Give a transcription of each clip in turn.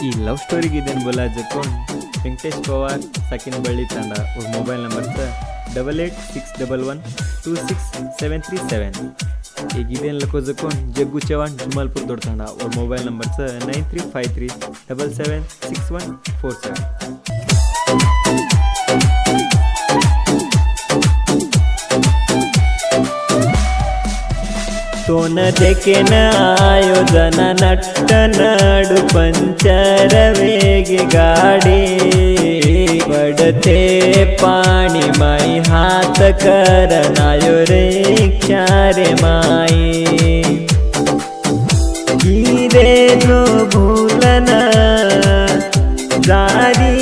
ई love story इदेन बोलायचं कोण व्यंकटेश पवार साकिन बळ्ळी तांडा और मोबाईल नंबरचं 8867126737 एक इदेन लकोचं कोण जग्गू चव्हाण जुमालपूर दोडतांडा और मोबाईल नंबरचं 9353776147 तोन देखेन आयोजन नट्ट नडु पंचर वेग गाडी पडते पाणी माई हात करनायो रिक्षा रे माई गिरे जो भूलन जारी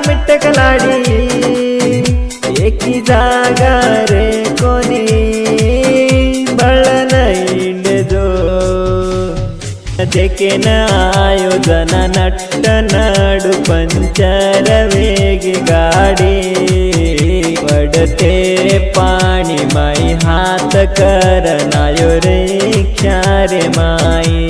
मिटकलाडी एकी जागा रे कोणी देखेन आयोजन नट्ट नडु पंचर वेग गाडी पडते पाणी माई हात करनायो रिक्षा रे माई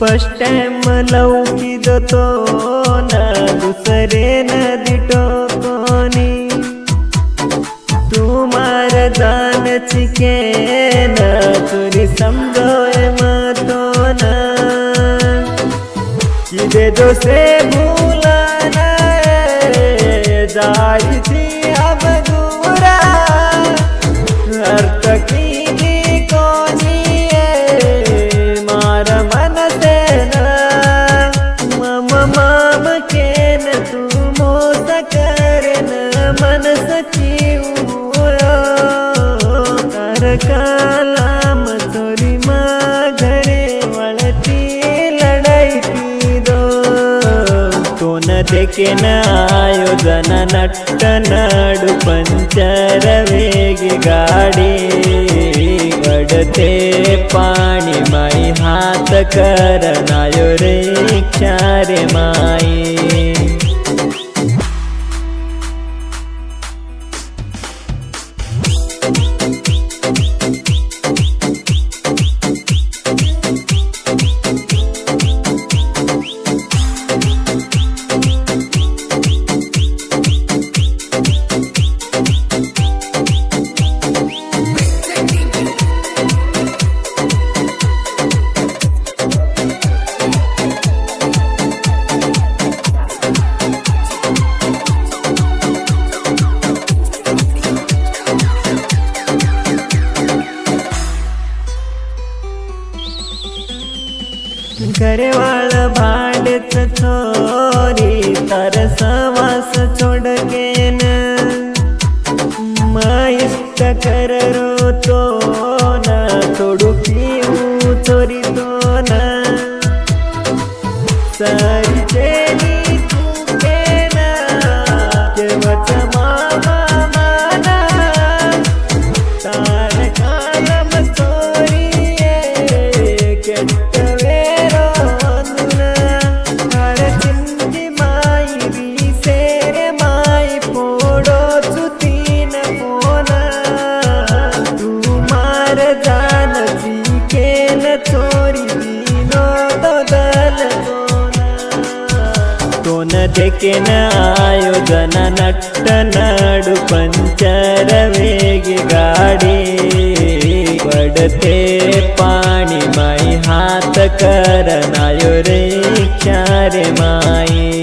फर्स्ट टाइम लौकिद तो न दुसरे न दिटो कोणी तुम्हार जान चिके न तुरी समझोय मतो न किदे दोसे भूलाना जाई थी अब दूरा अर्थ की कोनी मार मन माम केन तू मोस करन मन सचिव कर कालाम तोरी माँ घरे वळती लढाई दो तो न देखेन आयोजन नट्ट नडु पंचर वेग गाडी पडते पाणी माई हात करनायो रिक्षा रे माई घरवाळ भांडच छोरी तर सवास छोडकेन माइष्ट कर रो तो न थोडू पिऊ चोरी तो न सारी चेली चुकेन केवच मामा माना तार कालम चोरी केट्ट वेरो देखेन आयोजन नट्ट नडु पंचर वेग गाडी पडते पाणी माई हात करनायो रिक्षा रे माई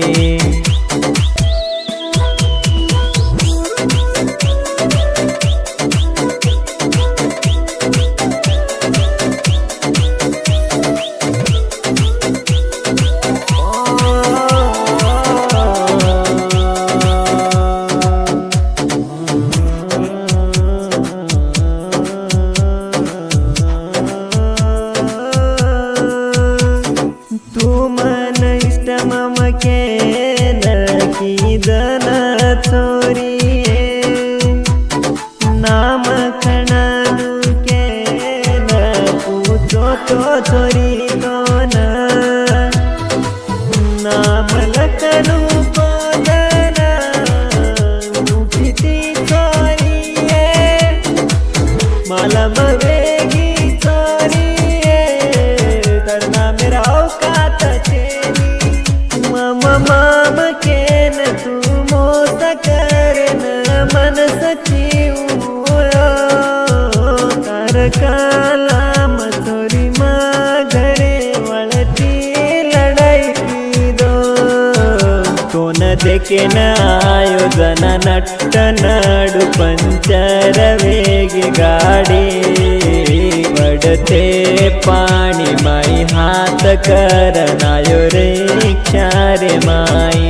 तो चोरी तो नाम लखनू कोदना किती चोरी मला मवेगी चोरी करना मेरा औकात चेनी माम केन तू मोत करन मन सचिव तारकालाम चोरी मा घरे वळती लढाई दो कोण देखे न आयोजन नट्ट नडु पंचर वेगी गाडी पडते पाणी माई हात करनायो रिक्षा रे माई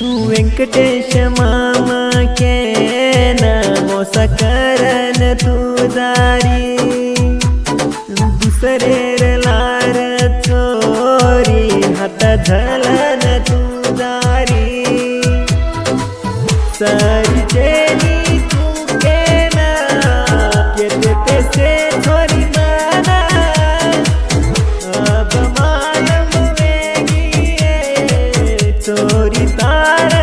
वेंकटेश मामा के मोस करन तू दारी दुसरे लार चोरी हात धलन तू दारी सरिचेनी तू केना केते तेसे छोरी माना अब मालम वेगी चोरी तार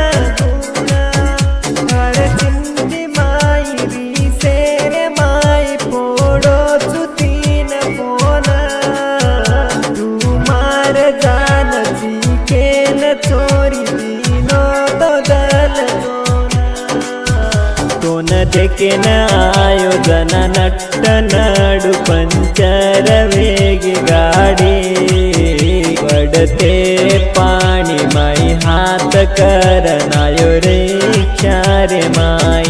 देखे न आयोजन नट्ट नडु पंचर वेगी गाडी पडते पाणी माई हात करनायो रिक्षा रे माई